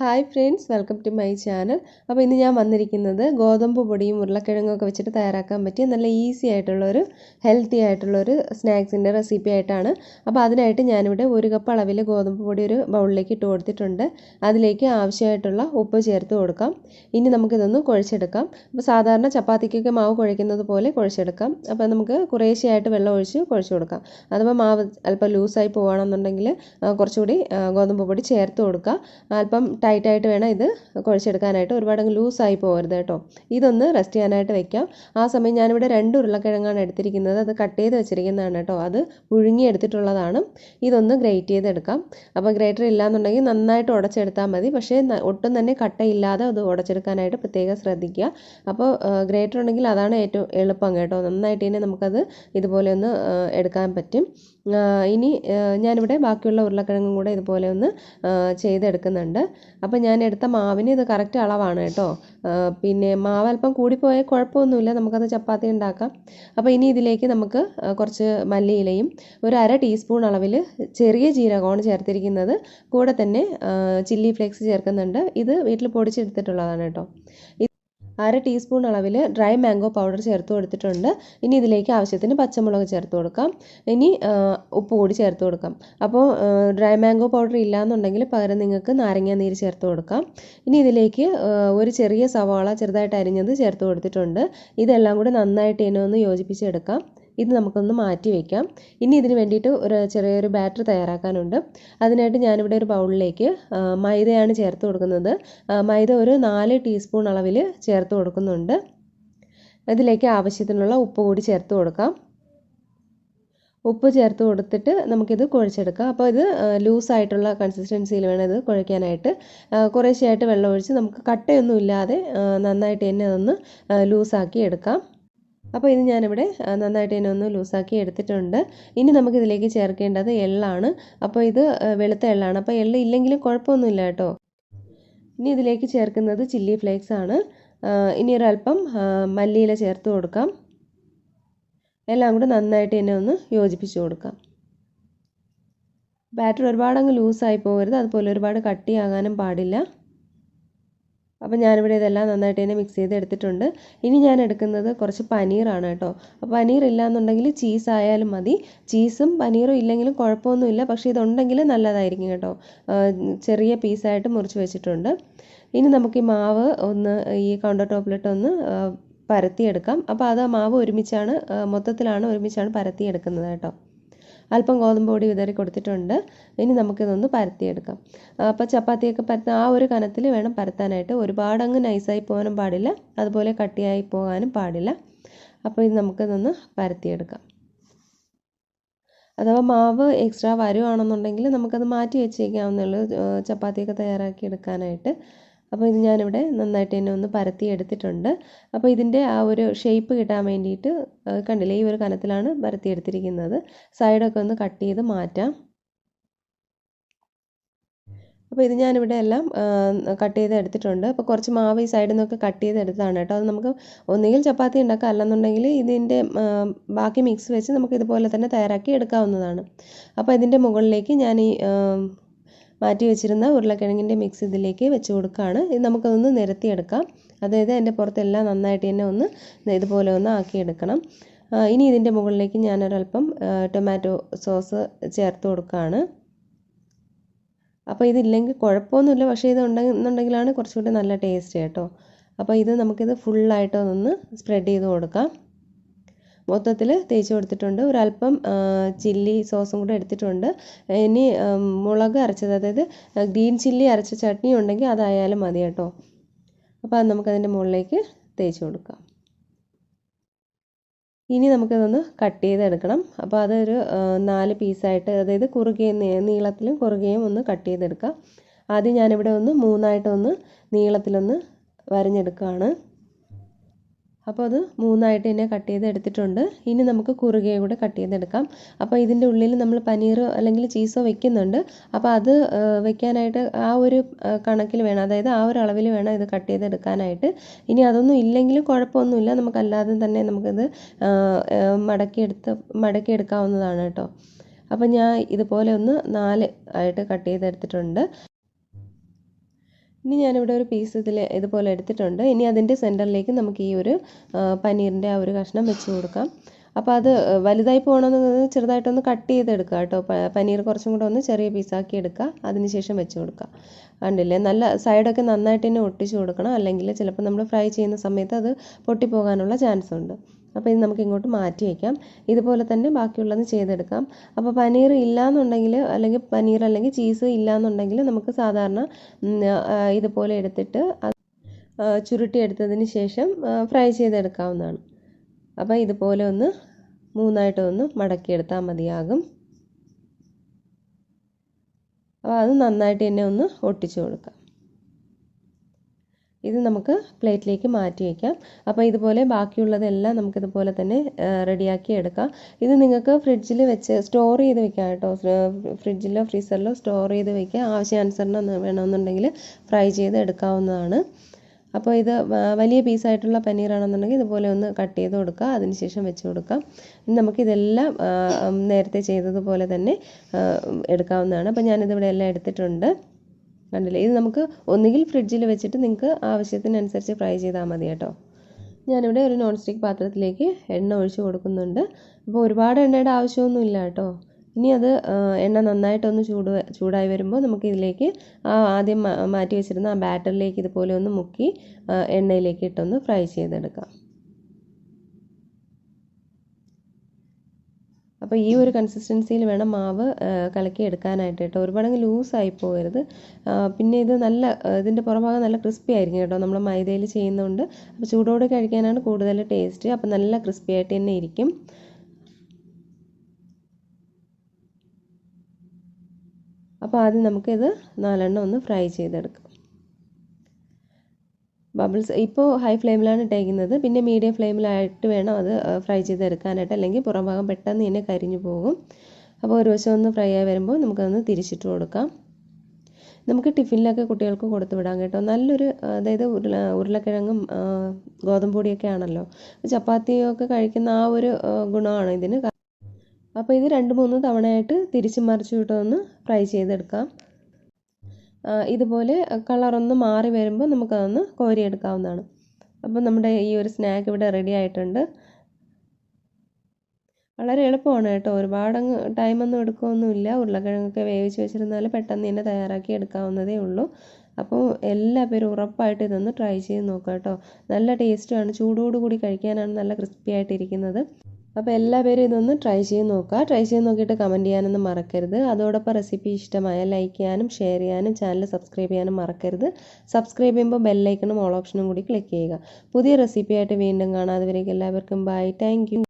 Hi friends, welcome to my channel. അപ്പോൾ ഇന്ന് ഞാൻ വന്നിരിക്കുന്നത് ഗോതമ്പ് പൊടിയും ഉരുളക്കിഴങ്ങൊക്കെ വെച്ചിട്ട് തയ്യാറാക്കാൻ പറ്റിയ നല്ല ഈസി ആയിട്ടുള്ളൊരു ഹെൽത്തി ആയിട്ടുള്ളൊരു സ്നാക്സിൻ്റെ റെസിപ്പി ആയിട്ടാണ്. അപ്പോൾ അതിനായിട്ട് ഞാനിവിടെ 1 കപ്പ് അളവിൽ ഗോതമ്പ് പൊടി ഒരു ബൗളിലേക്ക് ഇട്ട് കൊടുത്തിട്ടുണ്ട്. അതിലേക്ക് ആവശ്യമായിട്ടുള്ള ഉപ്പ് ചേർത്ത് കൊടുക്കാം. ഇനി നമുക്കിതൊന്ന് കുഴച്ചെടുക്കാം. അപ്പോൾ സാധാരണ ചപ്പാത്തിക്കൊക്കെ മാവ് കുഴയ്ക്കുന്നത് പോലെ കുഴച്ചെടുക്കാം. അപ്പോൾ നമുക്ക് കുറേശ്ശെയായിട്ട് വെള്ളം ഒഴിച്ച് കുഴച്ച് കൊടുക്കാം. അഥവാ മാവ് അല്പം ലൂസായി പോകുകയാണെന്നുണ്ടെങ്കിൽ കുറച്ചുകൂടി ഗോതമ്പ് പൊടി ചേർത്ത് കൊടുക്കുക. അല്പം ടൈറ്റായിട്ട് വേണം ഇത് കുഴച്ചെടുക്കാനായിട്ട്, ഒരുപാട് ലൂസായി പോകരുത് കേട്ടോ. ഇതൊന്ന് റെസ്റ്റ് ചെയ്യാനായിട്ട് വെക്കാം. ആ സമയം ഞാനിവിടെ 2 ഉരുളക്കിഴങ്ങാണ് എടുത്തിരിക്കുന്നത്. അത് കട്ട് ചെയ്ത് വെച്ചിരിക്കുന്നതാണ് കേട്ടോ. അത് പുഴുങ്ങി എടുത്തിട്ടുള്ളതാണ്. ഇതൊന്ന് ഗ്രേറ്റ് ചെയ്തെടുക്കാം. അപ്പോൾ ഗ്രേറ്റർ ഇല്ലാന്നുണ്ടെങ്കിൽ നന്നായിട്ട് ഉടച്ചെടുത്താൽ മതി. പക്ഷേ ഒട്ടും തന്നെ കട്ടയില്ലാതെ അത് ഉടച്ചെടുക്കാനായിട്ട് പ്രത്യേകം ശ്രദ്ധിക്കുക. അപ്പോൾ ഗ്രേറ്റർ ഉണ്ടെങ്കിൽ അതാണ് ഏറ്റവും എളുപ്പം കേട്ടോ. നന്നായിട്ട് തന്നെ നമുക്കത് ഇതുപോലെ ഒന്ന് എടുക്കാൻ പറ്റും. ഇനി ഞാനിവിടെ ബാക്കിയുള്ള ഉരുളക്കിഴങ്ങും കൂടെ ഇതുപോലെ ഒന്ന് ചെയ്തെടുക്കുന്നുണ്ട്. അപ്പോൾ ഞാൻ എടുത്ത മാവിന് ഇത് കറക്റ്റ് അളവാണ് കേട്ടോ. പിന്നെ മാവ് അല്പം കൂടിപ്പോയാൽ കുഴപ്പമൊന്നുമില്ല, നമുക്കത് ചപ്പാത്തി ഉണ്ടാക്കാം. അപ്പോൾ ഇനി ഇതിലേക്ക് നമുക്ക് കുറച്ച് മല്ലിയിലയും ഒരു 1/2 ടീസ്പൂൺ അളവിൽ ചെറിയ ജീരകമാണ് ചേർത്തിരിക്കുന്നത്. കൂടെ തന്നെ ചില്ലി ഫ്ലേക്സ് ചേർക്കുന്നുണ്ട്. ഇത് വീട്ടിൽ പൊടിച്ചെടുത്തിട്ടുള്ളതാണ് കേട്ടോ. 1/2 ടീസ്പൂൺ അളവിൽ ഡ്രൈ മാംഗോ പൗഡർ ചേർത്ത് കൊടുത്തിട്ടുണ്ട്. ഇനി ഇതിലേക്ക് ആവശ്യത്തിന് പച്ചമുളക് ചേർത്ത് കൊടുക്കാം. ഇനി ഉപ്പ് കൂടി ചേർത്ത് കൊടുക്കാം. അപ്പോൾ ഡ്രൈ മാംഗോ പൗഡർ ഇല്ലയെന്നുണ്ടെങ്കിൽ പകരം നിങ്ങൾക്ക് നാരങ്ങ നീര് ചേർത്ത് കൊടുക്കാം. ഇനി ഇതിലേക്ക് ഒരു ചെറിയ സവാള ചെറുതായിട്ട് അരിഞ്ഞത് ചേർത്ത് കൊടുത്തിട്ടുണ്ട്. ഇതെല്ലാം കൂടി നന്നായിട്ട് ഇതിനെ ഒന്ന് യോജിപ്പിച്ചെടുക്കാം. ഇത് നമുക്കൊന്ന് മാറ്റി വയ്ക്കാം. ഇനി ഇതിന് വേണ്ടിയിട്ട് ചെറിയൊരു ബാറ്റർ തയ്യാറാക്കാനുണ്ട്. അതിനായിട്ട് ഞാനിവിടെ ഒരു ബൗളിലേക്ക് മൈദയാണ് ചേർത്ത് കൊടുക്കുന്നത്. മൈദ ഒരു 4 ടീസ്പൂൺ അളവിൽ ചേർത്ത് കൊടുക്കുന്നുണ്ട്. ഇതിലേക്ക് ആവശ്യത്തിനുള്ള ഉപ്പ് കൂടി ചേർത്ത് കൊടുക്കാം. ഉപ്പ് ചേർത്ത് കൊടുത്തിട്ട് നമുക്കിത് കുഴച്ചെടുക്കാം. അപ്പോൾ ഇത് ലൂസായിട്ടുള്ള കൺസിസ്റ്റൻസിയിൽ വേണം ഇത് കുഴയ്ക്കാനായിട്ട്. കുറേശ്ശെയായിട്ട് വെള്ളം ഒഴിച്ച് നമുക്ക് കട്ടയൊന്നും ഇല്ലാതെ നന്നായിട്ട് തന്നെ അതൊന്ന് ലൂസാക്കി എടുക്കാം. അപ്പോൾ ഇത് ഞാനിവിടെ നന്നായിട്ട് തന്നെ ഒന്ന് ലൂസാക്കി എടുത്തിട്ടുണ്ട്. ഇനി നമുക്കിതിലേക്ക് ചേർക്കേണ്ടത് എള്ളാണ്. അപ്പോൾ ഇത് വെളുത്ത എള്ളാണ്. അപ്പോൾ എള്ള് ഇല്ലെങ്കിലും കുഴപ്പമൊന്നുമില്ല കേട്ടോ. ഇനി ഇതിലേക്ക് ചേർക്കുന്നത് ചില്ലി ഫ്ലേക്സ് ആണ്. ഇനി ഒരല്പം മല്ലിയില ചേർത്ത് കൊടുക്കാം. എല്ലാം കൂടെ നന്നായിട്ട് തന്നെ ഒന്ന് യോജിപ്പിച്ച് കൊടുക്കാം. ബാറ്റർ ഒരുപാടങ്ങ് ലൂസായി പോകരുത്, അതുപോലെ ഒരുപാട് കട്ടിയാകാനും പാടില്ല. അപ്പോൾ ഞാനിവിടെ ഇതെല്ലാം നന്നായിട്ട് തന്നെ മിക്സ് ചെയ്ത് എടുത്തിട്ടുണ്ട്. ഇനി ഞാൻ എടുക്കുന്നത് കുറച്ച് പനീറാണ് കേട്ടോ. അപ്പോൾ പനീർ ഇല്ലയെന്നുണ്ടെങ്കിൽ ചീസ് ആയാലും മതി. ചീസും പനീറും ഇല്ലെങ്കിലും കുഴപ്പമൊന്നുമില്ല, പക്ഷേ ഇതുണ്ടെങ്കിൽ നല്ലതായിരിക്കും കേട്ടോ. ചെറിയ പീസായിട്ട് മുറിച്ച് വെച്ചിട്ടുണ്ട്. ഇനി നമുക്ക് ഈ മാവ് ഒന്ന് ഈ കൗണ്ടർ ടോപ്പിലിട്ടൊന്ന് പരത്തിയെടുക്കാം. അപ്പോൾ അത് മാവ് മൊത്തത്തിലാണ് ഒരുമിച്ചാണ് പരത്തിയെടുക്കുന്നത് കേട്ടോ. അല്പം ഗോതമ്പ് പൊടി വിതറി കൊടുത്തിട്ടുണ്ട്. ഇനി നമുക്കിതൊന്ന് പരത്തിയെടുക്കാം. അപ്പോൾ ചപ്പാത്തിയൊക്കെ പരത്താൻ ആ ഒരു കനത്തിൽ വേണം പരത്താനായിട്ട്. ഒരുപാടങ്ങ് നൈസായി പോകാനും പാടില്ല, അതുപോലെ കട്ടിയായി പോകാനും പാടില്ല. അപ്പോൾ ഇത് നമുക്കിതൊന്ന് പരത്തിയെടുക്കാം. അഥവാ മാവ് എക്സ്ട്രാ വരുവാണെന്നുണ്ടെങ്കിൽ നമുക്കത് മാറ്റി വെച്ചേക്കാവുന്നുള്ളൂ ചപ്പാത്തിയൊക്കെ തയ്യാറാക്കി എടുക്കാനായിട്ട്. അപ്പോൾ ഇത് ഞാനിവിടെ നന്നായിട്ട് തന്നെ ഒന്ന് പരത്തി എടുത്തിട്ടുണ്ട്. അപ്പോൾ ഇതിൻ്റെ ആ ഒരു ഷേപ്പ് കിട്ടാൻ വേണ്ടിയിട്ട് കണ്ടില്ലേ, ഈ ഒരു കനത്തിലാണ് പരത്തി എടുത്തിരിക്കുന്നത്. സൈഡൊക്കെ ഒന്ന് കട്ട് ചെയ്ത് മാറ്റാം. അപ്പോൾ ഇത് ഞാനിവിടെ എല്ലാം കട്ട് ചെയ്ത് എടുത്തിട്ടുണ്ട്. അപ്പോൾ കുറച്ച് മാവ് ഈ സൈഡിൽ നിന്നൊക്കെ കട്ട് ചെയ്ത് എടുത്തതാണ് കേട്ടോ. അത് നമുക്ക് ഒന്നുകിൽ ചപ്പാത്തി ഉണ്ടാക്കാം, അല്ലെന്നുണ്ടെങ്കിൽ ഇതിൻ്റെ ബാക്കി മിക്സ് വെച്ച് നമുക്ക് ഇതുപോലെ തന്നെ തയ്യാറാക്കി എടുക്കാവുന്നതാണ്. അപ്പോൾ ഇതിൻ്റെ മുകളിലേക്ക് ഞാൻ ഈ മാറ്റി വെച്ചിരുന്ന ഉരുളക്കിഴങ്ങിൻ്റെ മിക്സ് ഇതിലേക്ക് വെച്ച് കൊടുക്കുകയാണ്. ഇത് നമുക്കതൊന്ന് നിരത്തിയെടുക്കാം. അതായത് അതിൻ്റെ പുറത്തെല്ലാം നന്നായിട്ട് തന്നെ ഒന്ന് ഇതുപോലെ ഒന്ന് ആക്കിയെടുക്കണം. ഇനി ഇതിൻ്റെ മുകളിലേക്ക് ഞാനൊരല്പം ടൊമാറ്റോ സോസ് ചേർത്ത് കൊടുക്കുകയാണ്. അപ്പോൾ ഇതില്ലെങ്കിൽ കുഴപ്പമൊന്നുമില്ല, പക്ഷേ ഇത് ഉണ്ടെന്നുണ്ടെങ്കിലാണ് കുറച്ചുകൂടി നല്ല ടേസ്റ്റ് കേട്ടോ. അപ്പോൾ ഇത് നമുക്കിത് ഫുള്ളായിട്ടൊന്ന് സ്പ്രെഡ് ചെയ്ത് കൊടുക്കാം. മൊത്തത്തിൽ തേച്ച് കൊടുത്തിട്ടുണ്ട്. ഒരല്പം ചില്ലി സോസും കൂടെ എടുത്തിട്ടുണ്ട്. ഇനി മുളക് അരച്ചത്, അതായത് ഗ്രീൻ ചില്ലി അരച്ച ചട്നി ഉണ്ടെങ്കിൽ അതായാലും മതി കേട്ടോ. അപ്പോൾ അത് നമുക്കതിൻ്റെ മുകളിലേക്ക് തേച്ച് കൊടുക്കാം. ഇനി നമുക്കിതൊന്ന് കട്ട് ചെയ്തെടുക്കണം. അപ്പോൾ അതൊരു 4 പീസായിട്ട്, അതായത് കുറുകയും നീളത്തിലും കുറുകയും ഒന്ന് കട്ട് ചെയ്തെടുക്കാം. ആദ്യം ഞാനിവിടെ ഒന്ന് 3ആയിട്ടൊന്ന് നീളത്തിലൊന്ന് വരഞ്ഞെടുക്കുകയാണ്. അപ്പോൾ അത് 3ആയിട്ട് തന്നെ കട്ട് ചെയ്ത് എടുത്തിട്ടുണ്ട്. ഇനി നമുക്ക് കുറുകയെ കൂടെ കട്ട് ചെയ്തെടുക്കാം. അപ്പോൾ ഇതിൻ്റെ ഉള്ളിൽ നമ്മൾ പനീർ അല്ലെങ്കിൽ ചീസോ വെക്കുന്നുണ്ട്. അപ്പോൾ അത് വെക്കാനായിട്ട് ആ ഒരു കണക്കിൽ വേണം, അതായത് ആ ഒരു അളവിൽ വേണം ഇത് കട്ട് ചെയ്തെടുക്കാനായിട്ട്. ഇനി അതൊന്നും ഇല്ലെങ്കിലും കുഴപ്പമൊന്നുമില്ല, നമുക്കല്ലാതെ തന്നെ നമുക്കിത് മടക്കിയെടുക്കാവുന്നതാണ് കേട്ടോ. അപ്പോൾ ഞാൻ ഇതുപോലെ ഒന്ന് 4 ആയിട്ട് കട്ട് ചെയ്തെടുത്തിട്ടുണ്ട്. ഇനി ഞാനിവിടെ ഒരു പീസ് ഇതുപോലെ എടുത്തിട്ടുണ്ട്. ഇനി അതിൻ്റെ സെൻറ്ററിലേക്ക് നമുക്ക് ഈ ഒരു പനീറിൻ്റെ ആ ഒരു കഷ്ണം വെച്ച് കൊടുക്കാം. അപ്പോൾ അത് വലുതായി പോകണമെന്ന് ചെറുതായിട്ടൊന്ന് കട്ട് ചെയ്തെടുക്കുക കേട്ടോ. പനീർ കുറച്ചും കൂടെ ഒന്ന് ചെറിയ പീസാക്കി എടുക്കുക. അതിനുശേഷം വെച്ച് കൊടുക്കുക. കണ്ടില്ലേ, നല്ല സൈഡൊക്കെ നന്നായിട്ട് തന്നെ ഒട്ടിച്ച് കൊടുക്കണം, അല്ലെങ്കിൽ ചിലപ്പോൾ നമ്മൾ ഫ്രൈ ചെയ്യുന്ന സമയത്ത് അത് പൊട്ടിപ്പോകാനുള്ള ചാൻസ് ഉണ്ട്. അപ്പോൾ ഇത് നമുക്ക് ഇങ്ങോട്ട് മാറ്റി വയ്ക്കാം. ഇതുപോലെ തന്നെ ബാക്കിയുള്ളത് ചെയ്തെടുക്കാം. അപ്പോൾ പനീർ ഇല്ലയെന്നുണ്ടെങ്കിൽ, അല്ലെങ്കിൽ പനീർ അല്ലെങ്കിൽ ചീസ് ഇല്ലയെന്നുണ്ടെങ്കിൽ നമുക്ക് സാധാരണ ഇതുപോലെ എടുത്തിട്ട് ചുരുട്ടിയെടുത്തതിന് ശേഷം ഫ്രൈ ചെയ്തെടുക്കാവുന്നതാണ്. അപ്പോൾ ഇതുപോലെ ഒന്ന് മൂന്നായിട്ടൊന്ന് മടക്കിയെടുത്താൽ മതിയാകും. അപ്പോൾ അത് നന്നായിട്ട് തന്നെ ഒന്ന് ഒട്ടിച്ചു കൊടുക്കാം. ഇത് നമുക്ക് പ്ലേറ്റിലേക്ക് മാറ്റി വയ്ക്കാം. അപ്പോൾ ഇതുപോലെ ബാക്കിയുള്ളതെല്ലാം നമുക്കിതുപോലെ തന്നെ റെഡിയാക്കി എടുക്കാം. ഇത് നിങ്ങൾക്ക് ഫ്രിഡ്ജിൽ വെച്ച് സ്റ്റോർ ചെയ്ത് വെക്കാം കേട്ടോ. ഫ്രിഡ്ജിലോ ഫ്രീസറിലോ സ്റ്റോർ ചെയ്ത് വെക്കാം. ആവശ്യാനുസരണം വേണമെന്നുണ്ടെങ്കിൽ ഫ്രൈ ചെയ്ത് എടുക്കാവുന്നതാണ്. അപ്പോൾ ഇത് വലിയ പീസായിട്ടുള്ള പനീറാണെന്നുണ്ടെങ്കിൽ ഇതുപോലെ ഒന്ന് കട്ട് ചെയ്ത് കൊടുക്കുക. അതിനുശേഷം വെച്ച് കൊടുക്കാം. നമുക്കിതെല്ലാം നേരത്തെ ചെയ്തതുപോലെ തന്നെ എടുക്കാവുന്നതാണ്. അപ്പോൾ ഞാനിതിവിടെ എല്ലാം എടുത്തിട്ടുണ്ട്. കണ്ടില്ലേ, ഇത് നമുക്ക് ഒന്നുകിൽ ഫ്രിഡ്ജിൽ വെച്ചിട്ട് നിങ്ങൾക്ക് ആവശ്യത്തിനനുസരിച്ച് ഫ്രൈ ചെയ്താൽ മതി കേട്ടോ. ഞാനിവിടെ ഒരു നോൺ സ്റ്റിക്ക് പാത്രത്തിലേക്ക് എണ്ണ ഒഴിച്ച് കൊടുക്കുന്നുണ്ട്. അപ്പോൾ ഒരുപാട് എണ്ണയുടെ ആവശ്യമൊന്നുമില്ല കേട്ടോ. ഇനി അത് എണ്ണ നന്നായിട്ടൊന്ന് ചൂടായി വരുമ്പോൾ നമുക്ക് ഇതിലേക്ക് ആദ്യം മാറ്റി വെച്ചിരുന്ന ആ ബാറ്ററിലേക്ക് ഇതുപോലെ ഒന്ന് മുക്കി എണ്ണയിലേക്ക് ഇട്ടൊന്ന് ഫ്രൈ ചെയ്തെടുക്കാം. അപ്പോൾ ഈ ഒരു കൺസിസ്റ്റൻസിയിൽ വേണം മാവ് കലക്കി എടുക്കാനായിട്ട് കേട്ടോ. ഒരുപാടങ്ങ് ലൂസായി പോകരുത്. പിന്നെ ഇത് ഇതിൻ്റെ പുറഭാഗം നല്ല ക്രിസ്പി ആയിരിക്കും കേട്ടോ. നമ്മൾ മൈദയിൽ ചെയ്യുന്നതുകൊണ്ട് അപ്പോൾ ചൂടോടെ കഴിക്കാനാണ് കൂടുതൽ ടേസ്റ്റ്. അപ്പോൾ നല്ല ക്രിസ്പി ആയിട്ട് തന്നെ ഇരിക്കും. അപ്പോൾ ആദ്യം നമുക്കിത് 4 എണ്ണം ഒന്ന് ഫ്രൈ ചെയ്തെടുക്കാം. ബബിൾസ് ഇപ്പോൾ ഹൈ ഫ്ലെയിമിലാണ് ഇട്ടേക്കുന്നത്. പിന്നെ മീഡിയം ഫ്ലെയിമിലായിട്ട് വേണം അത് ഫ്രൈ ചെയ്തെടുക്കാനായിട്ട്, അല്ലെങ്കിൽ പുറംഭാഗം പെട്ടെന്ന് തന്നെ കരിഞ്ഞു പോകും. അപ്പോൾ ഒരു വശം ഒന്ന് ഫ്രൈ ആയി വരുമ്പോൾ നമുക്കതൊന്ന് തിരിച്ചിട്ട് കൊടുക്കാം. നമുക്ക് ടിഫിനിലൊക്കെ കുട്ടികൾക്ക് കൊടുത്തു വിടാം കേട്ടോ. നല്ലൊരു, അതായത് ഉരുളക്കിഴങ്ങും ഗോതമ്പ് പൊടിയൊക്കെ ആണല്ലോ, ചപ്പാത്തിയൊക്കെ കഴിക്കുന്ന ആ ഒരു ഗുണമാണ് ഇതിന്. അപ്പോൾ ഇത് 2-3 തവണയായിട്ട് തിരിച്ച് മറിച്ച് വിട്ടൊന്ന് ഫ്രൈ ചെയ്തെടുക്കാം. ഇതുപോലെ കളറൊന്ന് മാറി വരുമ്പോൾ നമുക്കതൊന്ന് കോരിയെടുക്കാവുന്നതാണ്. അപ്പോൾ നമ്മുടെ ഈ ഒരു സ്നാക്ക് ഇവിടെ റെഡി ആയിട്ടുണ്ട്. വളരെ എളുപ്പമാണ് കേട്ടോ. ഒരുപാടങ്ങ് ടൈമൊന്നും എടുക്കുകയൊന്നുമില്ല. ഉരുളക്കിഴങ്ങൊക്കെ വേവിച്ച് വെച്ചിരുന്നാൽ പെട്ടെന്ന് തന്നെ തയ്യാറാക്കി എടുക്കാവുന്നതേ ഉള്ളൂ. അപ്പോൾ എല്ലാ പേരും ഉറപ്പായിട്ട് ഇതൊന്ന് ട്രൈ ചെയ്ത് നോക്കുക കേട്ടോ. നല്ല ടേസ്റ്റുമാണ്. ചൂടോടുകൂടി കഴിക്കാനാണ് നല്ല ക്രിസ്പി ആയിട്ടിരിക്കുന്നത്. അപ്പോൾ എല്ലാ പേരും ഇതൊന്ന് ട്രൈ ചെയ്ത് നോക്കുക. ട്രൈ ചെയ്ത് നോക്കിയിട്ട് കമൻറ്റ് ചെയ്യാനൊന്നും മറക്കരുത്. അതോടൊപ്പം റെസിപ്പി ഇഷ്ടമായ ലൈക്ക് ചെയ്യാനും ഷെയർ ചെയ്യാനും ചാനൽ സബ്സ്ക്രൈബ് ചെയ്യാനും മറക്കരുത്. സബ്സ്ക്രൈബ് ചെയ്യുമ്പോൾ ബെല്ലൈക്കണും ഓൾ ഓപ്ഷനും കൂടി ക്ലിക്ക് ചെയ്യുക. പുതിയ റെസിപ്പിയായിട്ട് വീണ്ടും കാണാം. അതുവരേക്കും എല്ലാവർക്കും ബൈ. Thank you.